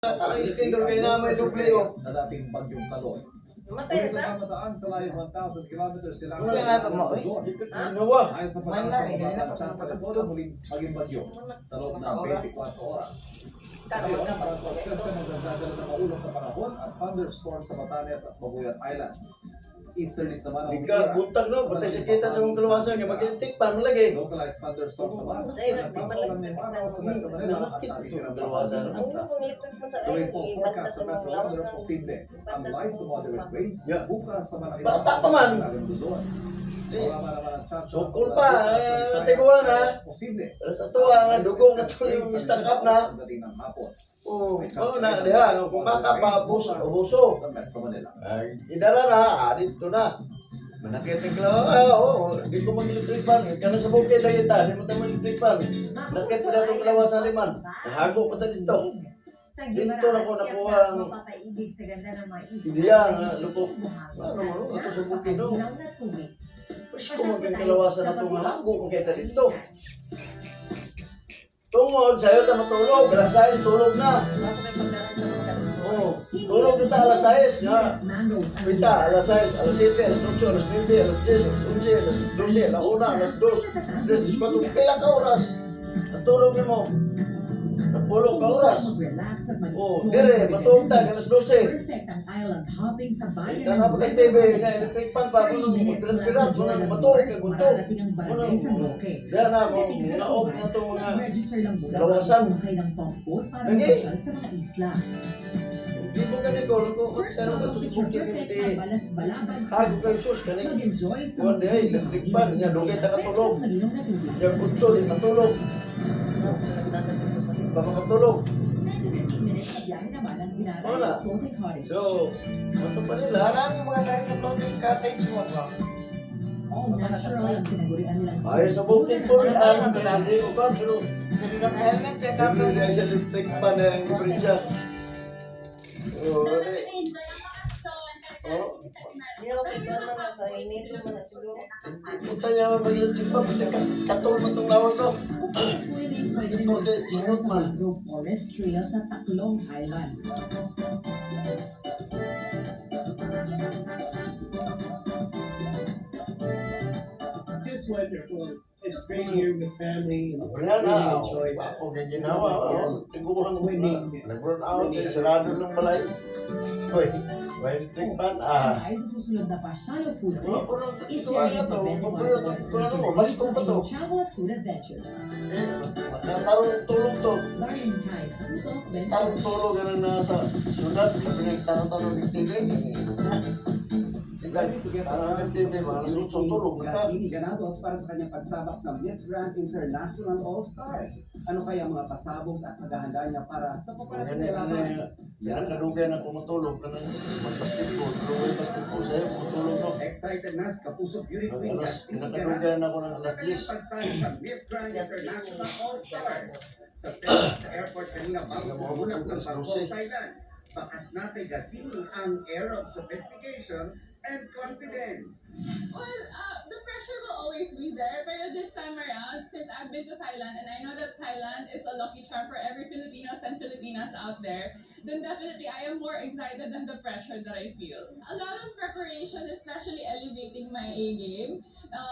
Ang schedule kayo namin doble o. Na dating bagyong talon. Matay Ngunit sa? sa kamadaan sa layo 1,000 kilometers sila Wala nga ito mo, eh. Ginawa. ayon sa pag-asa ng mga chance ito na muling maging bagyo sa loob ng 24 oras. Ngayon, ang system ang nagdadala ng maulong na panahon at thunderstorm sa Batanes at Babuyan Islands. Easterly naman ang Ika, buntag no, patay sa kita sa mong kalawasan, kaya mag-electric pan mo lagi. localized thunderstorms naman. Nagkakaroon ng araw sa Metro Manila at natitirang Kalawasan. Ang bansa. kung ipon mo sa Tuloy ayun, po ibanda forecast sa sa Metro mga lawas Manila ng... posible ang light to moderate rains Yeah. bukas sa malaki Bata pa man. Luzon. Mababa naman ang chance So, ng cool mga pa, bukas sa eh, Visayas tiguan, ha? Posible. Sa tuwa nga, dugong na tuloy yung stock up na. Pagdating ng hapon. Oo, na, diha, kung bata pa, huso. Sa Metro Manila. Ay, idara na, dito na. Manakit ng oo, hindi ko mag-electric pan. Kaya sa bukid lang ito, hindi mo tayo mag-electric pan. Nakit na itong kalawasan liman. Nahago pa tayo dito. Dito na ko nakuha ang... mapapaibig sa ganda ng mga isla. Hindi yan, lupok. Ano mo, ito sa bukid, no? Pwes ko magkakalawasan na itong hago kung kita dito. Tungod, sa'yo na matulog. Alas 6, tulog na. Ako may pagdaran sa mga ganun. Oo, tulog na tayo alas 6. Nga. Pita, alas 6, alas 7, alas 8, alas 9, alas 10, alas 11, alas 12, alas 1, alas 2, alas 3, alas 4. Pila ka oras. Natulog mo. Napulog ka oras. Oo, dire, matulog tayo, alas 12. Perfect ang island hopping sa bayan Ika na po tayo TV, nga electric pan pa, kung pirat-pirat, kung matulog, kung matulog. Diyan na ako, naog na itong mga lawasan. Lagi. sa mga isla. Di mo ganito, First pero love ito of sa picture bukid perfect hindi. ang balas-balabag sa Hago kayo sus, kanina. mag-enjoy sa One day, electric pan, nga, dugay ta katulog. Malinom na tubig. Yung punto, di matulog. Ba makatulog. 10 to 15 minutes na biyahe naman ang ginara Wala. ng floating cottage. So, ito pa nila. Alam yung mga tayo sa floating cottage mo ba? All natural ang pinagurian nilang Ay, sa bukid po rin tayo. Hindi ko ba, pero Hindi ka helmet, kaya hindi tapos na siya electric pan na yung diferensya. Oh, oh. Hindi ako kailan man sa inito man na siguro. Punta niya ang mag-electric pan, pati katol mo itong lawas ko. swimming pwede Ito, mag-explore sinot sa man. mangrove forest trail sa Taklong Island. Just wonderful. It's great here with family and Wala na, really enjoy that. ako ganyan ginawa. Tiguran mo na. Nag-run out, eh, sarado ng balay. Hoy, may electric pan, Ay, sa susunod na Pasyano Food Mga Trip, puro ito i-share kaya niyo sa to. 21 Mapuyo to. Ano mo, mas kung pa to. Travel at Food Adventures. Tarong tulog to. Learning kind, tuto, Tarong tulog ka na nasa syudad. Tarong-tarong ng TV. Tarong ng TV, mga nasunsong tulog na ka. Gatini ganados para sa kanyang pagsabak sa Miss Grand International All-Stars. Ano kaya ang mga pasabog at paghahanda niya para sa paparating na laban? Yan, kadugay na kung matulog ka ng mag-basketball. Tulog yung basketball sa'yo, matulog no. Excited na sa Kapuso Beauty Queen Gatini Nakadugay na ako ng Ganados alas sa kanyang 10. pagsali sa Miss Grand International All-Stars. Sa airport kanina bago pumunang ng Bangkok, Thailand. Bakas na kay Gatini ang air of sophistication and confidence. Well, the pressure will always be there. Pero this time around, since I've been to Thailand and I know that Thailand is a lucky charm for every Filipinos and Filipinas out there, then definitely I am more excited than the pressure that I feel. A lot of preparation, especially elevating my A game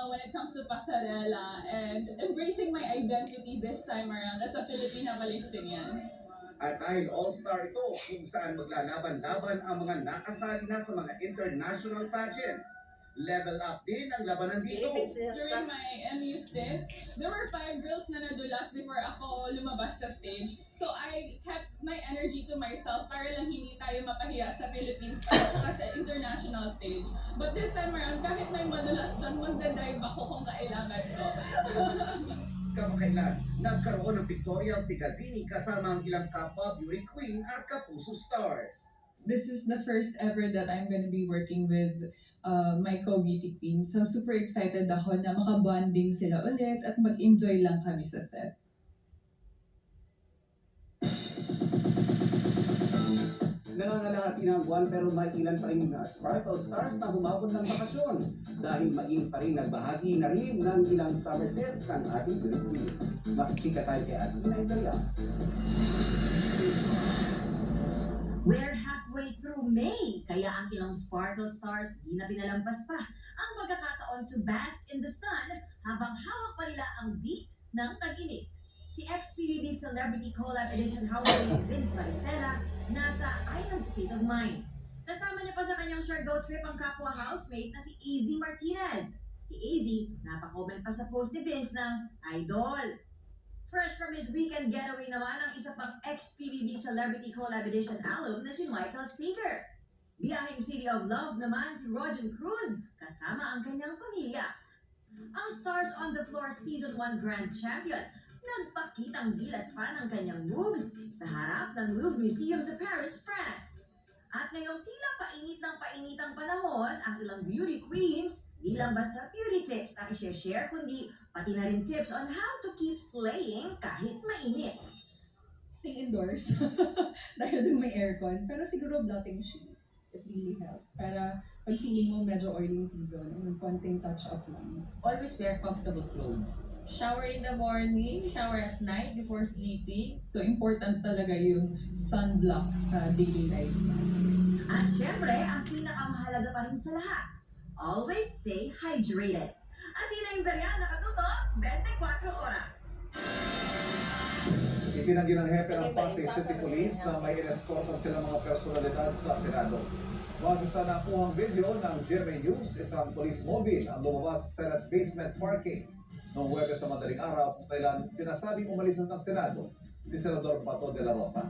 when it comes to pasarela and embracing my identity this time around as a Filipina Palestinian. At dahil all-star ito kung saan maglalaban-laban ang mga nakasali na sa mga international pageant. Level up din ang labanan dito. During my MU stint, there were 5 girls na nadulas before ako lumabas sa stage. So I kept my energy to myself para lang hindi tayo mapahiya sa Philippines para sa international stage. But this time around, kahit may madulas dyan, magdadive ako kung kailangan ko. Kamakailan, nagkaroon ng pictorial si Gatini kasama ang ilang kapwa beauty queen at kapuso stars. This is the first ever that I'm going to be working with my co-beauty queen. So super excited ako na makabonding sila ulit at mag-enjoy lang kami sa set. Nangangalahati ng buwan pero may ilan pa rin sparkle stars na humabon ng bakasyon dahil mainit pa rin nagbahagi na rin ng ilang summer tips ng ating beauty queen. Makikita tayo kay Atina Imperial. We're halfway through May, kaya ang ilang Sparkle Stars di na pinalampas pa ang pagkakataon to bask in the sun habang hawak pa nila ang beat ng tag-init. Si ex-PBB Celebrity Collab Edition housemate Vince Maristella nasa island state of mind. Kasama niya pa sa kanyang Siargao trip ang kapwa housemate na si AZ Martinez. Si AZ, napakomment pa sa post ni Vince ng Idol. Fresh from his weekend getaway naman ang isa pang ex-PBB Celebrity Collab Edition alum na si Michael Seeger. Biyaheng City of Love naman si Rojan Cruz kasama ang kanyang pamilya. Ang Stars on the Floor Season 1 Grand Champion nagpakitang gilas pa ng kanyang moves sa harap ng Louvre Museum sa Paris, France. At ngayong tila painit ng painitang panahon, ang ilang beauty queens, di lang basta beauty tips ang i-share kundi pati na rin tips on how to keep slaying kahit mainit. Stay indoors dahil doon may aircon, pero siguro blotting sheets. It really helps. Para pag feeling mo medyo oily yung T-zone, konting touch-up lang. Always wear comfortable clothes. Shower in the morning, shower at night before sleeping. So important talaga yung sunblock sa daily lives natin. At syempre, ang pinakamahalaga pa rin sa lahat, always stay hydrated. Athena Imperial, nakatutok, 24 oras. Itinanggi ng hepe ng Pasay City Police na may inescortan silang mga personalidad sa Senado. Base sa nakuhang video ng GMA News, isang police mobile ang lumabas sa Senate basement parking noong Huwebes sa madaling araw kung kailan sinasabing umalis ng Senado si Senador Bato de la Rosa.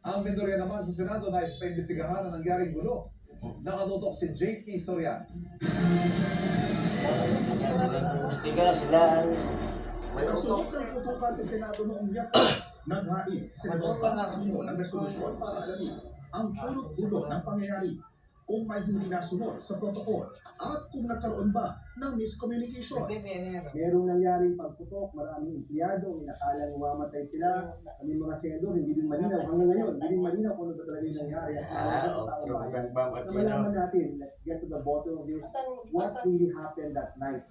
Ang mendorya naman sa Senado na imbestigahan ang nangyaring gulo. Nakatutok si JP Soriano. Sila ang may Kasunod ng putukan sa Senado noong Miyerkules, naghain si Senador Bato ng resolusyon para alamin ang sulot-sulot ng pangyayari, kung may hindi nasunod sa protokol at kung nagkaroon ba ng miscommunication. Merong nangyaring pagputok, maraming empleyado, inakala ng mamatay sila. Kami mga senador, hindi din malinaw. Hanggang ngayon, hindi din malinaw kung ano talaga yung nangyari. Malaman natin, let's get to the bottom of this. What really happened that night?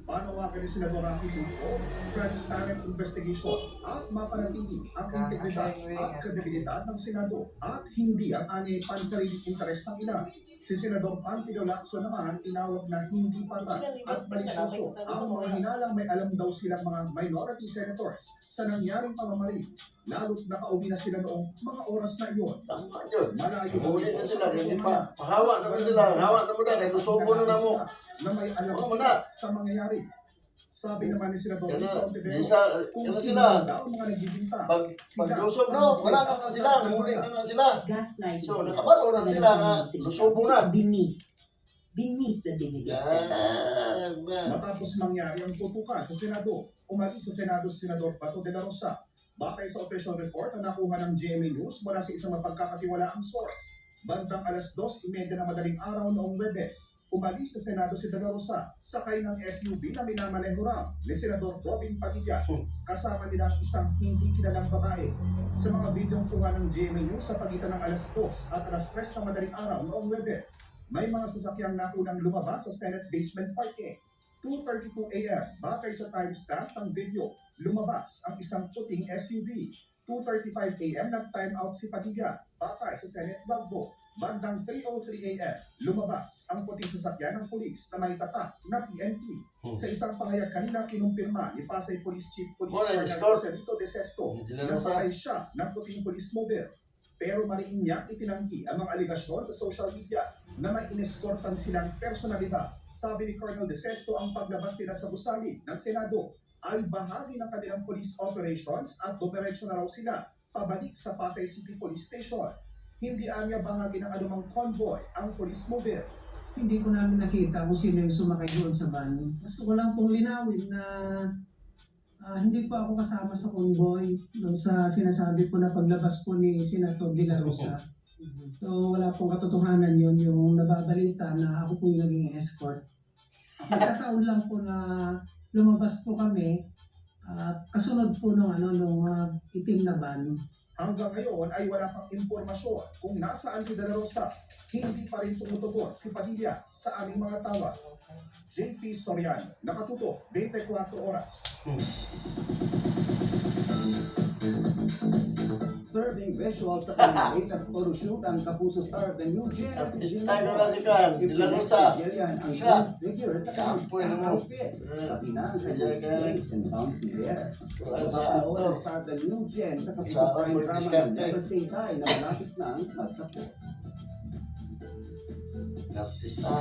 Panawagan ni Senador Rafi Tulfo, transparent investigation at mapanatili ang integridad at kredibilidad ng Senado at hindi ang anyay pansariling interes ng ilan. Si Senador Panfilo Lacson naman tinawag na hindi patas at malisyoso ang mga hinalang may alam daw silang mga minority senators sa nangyaring pamamaril. Lalo't nakauwi na sila noong mga oras na iyon. tama yun. Malayo Huli na sila, hindi pa. Pahawa naman sila, hawa naman na, kaya lusobo na mo. na may alam Oo, sila na. sa mangyayari. Sabi naman ni Senador Yan na, Lisa Ontiveros, kung yan na sino sila. daw mga nagbibinta, Pag-lusog, no, wala na sila, nahuli na sila. Gaslighting So, sila. nakabalo na sila nga, lusobo na. Beneath the dignity of Matapos mangyari ang putukan sa Senado, umalis sa Senado si Senador Bato de la Rosa. Batay sa official report na nakuha ng GMA News mula sa isang mapagkakatiwalaang source, bandang alas 2:30 na madaling araw noong Huwebes, umalis sa Senado si De La Rosa, sakay ng SUV na minamaneho raw ni Senador Robin Padilla. Kasama nila ang isang hindi kilalang babae. Sa mga bidyong kuha ng GMA News sa pagitan ng alas 2 at alas 3 ng madaling araw noong Huwebes, may mga sasakyang nakunang lumabas sa Senate basement parking. 2:32 a.m. batay sa timestamp ng video, lumabas ang isang puting SUV. 2:35 a.m. nag-time out si Padilla batay sa Senate logbook. Bandang 3:03 a.m. lumabas ang puting sasakyan ng pulis na may tatak na PNP. Sa isang pahayag kanina kinumpirma ni Pasay Police Chief Police Colonel Joselito De Sesto na sakay siya ng puting police mobile. Pero mariin niya itinanggi ang mga aligasyon sa social media na may ineskortan silang personalidad. Sabi ni Colonel De Sesto, ang paglabas nila sa gusali ng Senado ay bahagi ng kanilang police operations at dumiretso na raw sila pabalik sa Pasay City Police Station. Hindi anya bahagi ng anumang convoy ang police mobile. Hindi ko namin nakita kung sino yung sumakay doon sa van. Gusto ko lang pong linawin na hindi po ako kasama sa convoy nung sa sinasabi po na paglabas po ni Senator De La Rosa. So wala pong katotohanan yun, yung nababalita na ako po yung naging escort. Nagkataon lang po na lumabas po kami at kasunod po nung itim na van. Hanggang ngayon ay wala pang impormasyon kung nasaan si De La Rosa. Hindi pa rin tumutugon si Padilla sa aming mga tawag. JP Soriano, nakatutok, 24 oras. Serving visuals sa kanilang latest photoshoot ang Kapuso star of the new gen na si Jill Artista Lamor. na si Kan, Dilarosa. Jillian ang Siya. gold figure sa kanyang Kampo yun mo. outfit. Pati na ang Kaya kanyang galing. space and bouncy hair. Wala sa Mapapanood actor. ang star of the new gen sa Kapuso Sa prime actor, drama diskarte. na Never Say Die na malapit nang magtapos. Artista.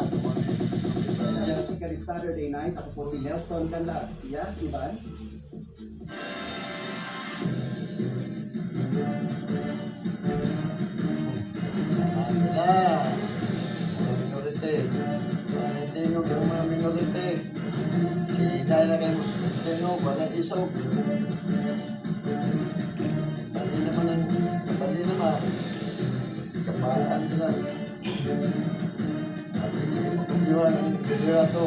Basically Saturday night, ako po si Nelson Galas. Yan, Ivan. Ah, mga minority. Valentino ng mga minority. Dahil na kayo Valentino, walang isog. Bali naman. Kapaan sila. At hindi makubiwan ang liderato.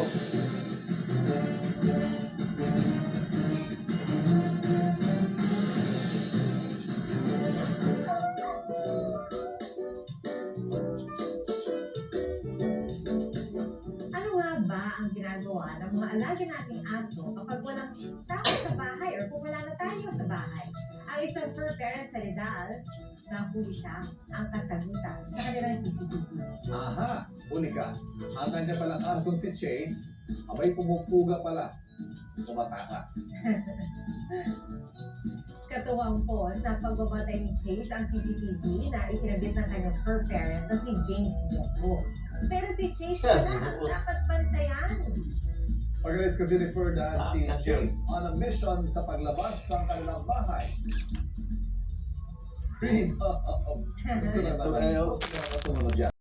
Ano nga ba ang ginagawa ng mga alaga nating aso kapag walang tao sa bahay or kung wala na tayo sa bahay? Ang isang fur parent sa Rizal, nahuli siya ang kasagutan sa kanilang CCTV. Aha, unika. Ang kanya palang asong si Chase, abay pumupuga pala. Tumatakas. Katuwang po sa pagbabatay ni Chase ang CCTV na ikinabit ng kanyang fur parent na si James Jeffo. Pero si Chase na ang dapat bantayan. Organize kasi ni Ferda si Chase on a mission sa paglabas ng kanilang bahay. Freedom! Gusto na naman. Gusto na naman yan.